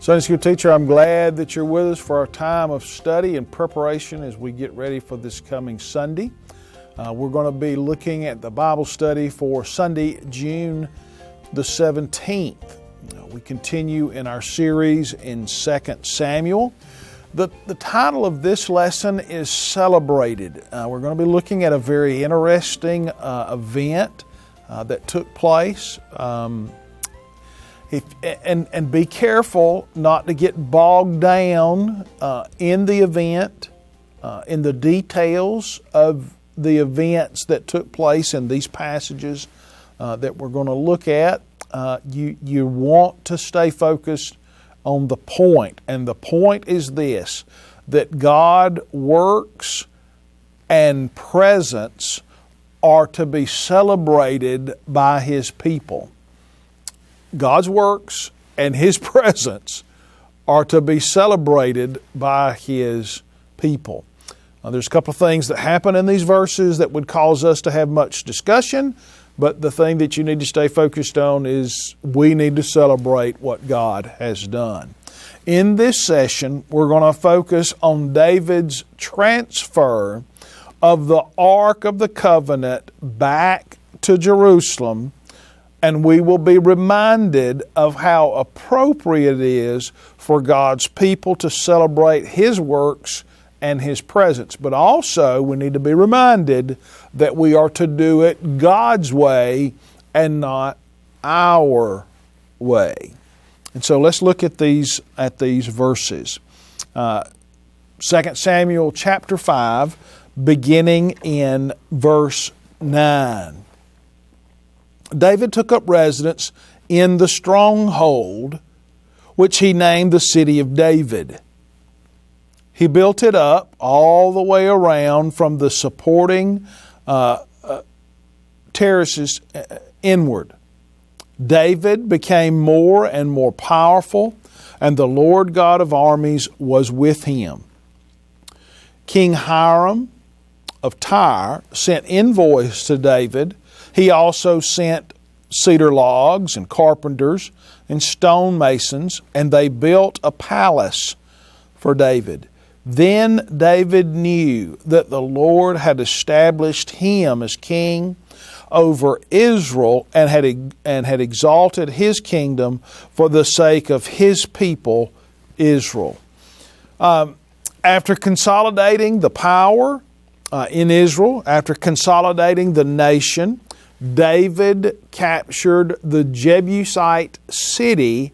Sunday School teacher, I'm glad that you're with us for our time of study and preparation as we get ready for this coming Sunday. We're going to be looking at the Bible study for Sunday, June the 17th. We continue in our series in 2 Samuel. The title of this lesson is Celebrated. We're going to be looking at a very interesting event that took place. And be careful not to get bogged down in the event, in the details of the events that took place in these passages that we're going to look at. You want to stay focused on the point, and the point is this, that God works and presence are to be celebrated by His people. God's works and His presence are to be celebrated by His people. There's a couple of things that happen in these verses that would cause us to have much discussion, but the thing that you need to stay focused on is we need to celebrate what God has done. In this session, we're going to focus on David's transfer of the Ark of the Covenant back to Jerusalem, and we will be reminded of how appropriate it is for God's people to celebrate His works and His presence. But also, we need to be reminded that we are to do it God's way and not our way. And so let's look at these verses. 2 Samuel chapter 5, beginning in verse 9. David took up residence in the stronghold, which he named the city of David. He built it up all the way around from the supporting terraces inward. David became more and more powerful, and the Lord God of armies was with him. King Hiram of Tyre sent envoys to David. He also sent cedar logs and carpenters and stonemasons, and they built a palace for David. Then David knew that the Lord had established him as king over Israel and had exalted his kingdom for the sake of his people, Israel. After consolidating the power in Israel, after consolidating the nation, David captured the Jebusite city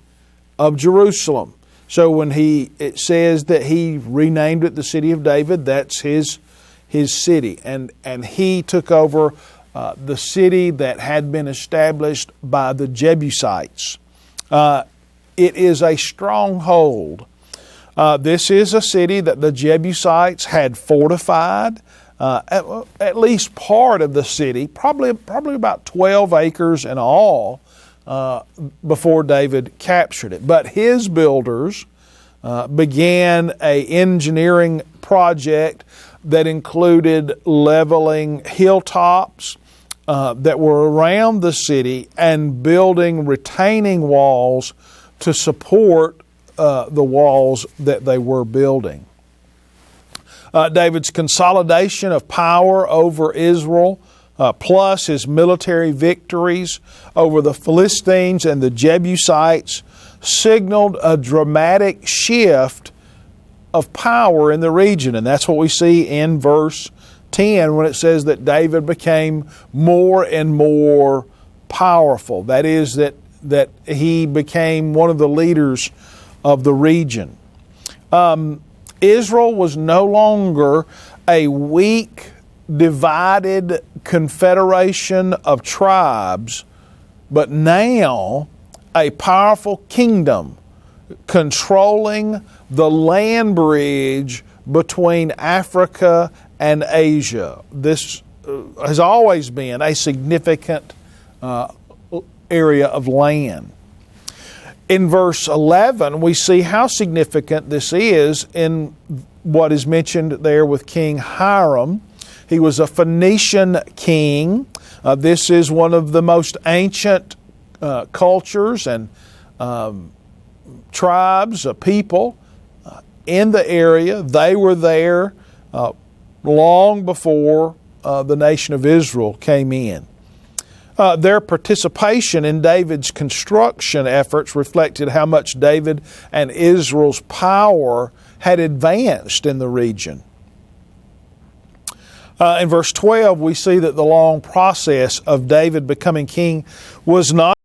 of Jerusalem. So when it says that he renamed it the city of David, that's his city. And he took over the city that had been established by the Jebusites. It is a stronghold. This is a city that the Jebusites had fortified. At least part of the city, probably about 12 acres in all, before David captured it. But his builders began an engineering project that included leveling hilltops that were around the city and building retaining walls to support the walls that they were building. David's consolidation of power over Israel, plus his military victories over the Philistines and the Jebusites, signaled a dramatic shift of power in the region. And that's what we see in verse 10 when it says that David became more and more powerful. That is, that he became one of the leaders of the region. Israel was no longer a weak, divided confederation of tribes, but now a powerful kingdom controlling the land bridge between Africa and Asia. This has always been a significant area of land. In verse 11, we see how significant this is in what is mentioned there with King Hiram. He was a Phoenician king. This is one of the most ancient cultures and tribes, people in the area. They were there long before the nation of Israel came in. Their participation in David's construction efforts reflected how much David and Israel's power had advanced in the region. In verse 12, we see that the long process of David becoming king was not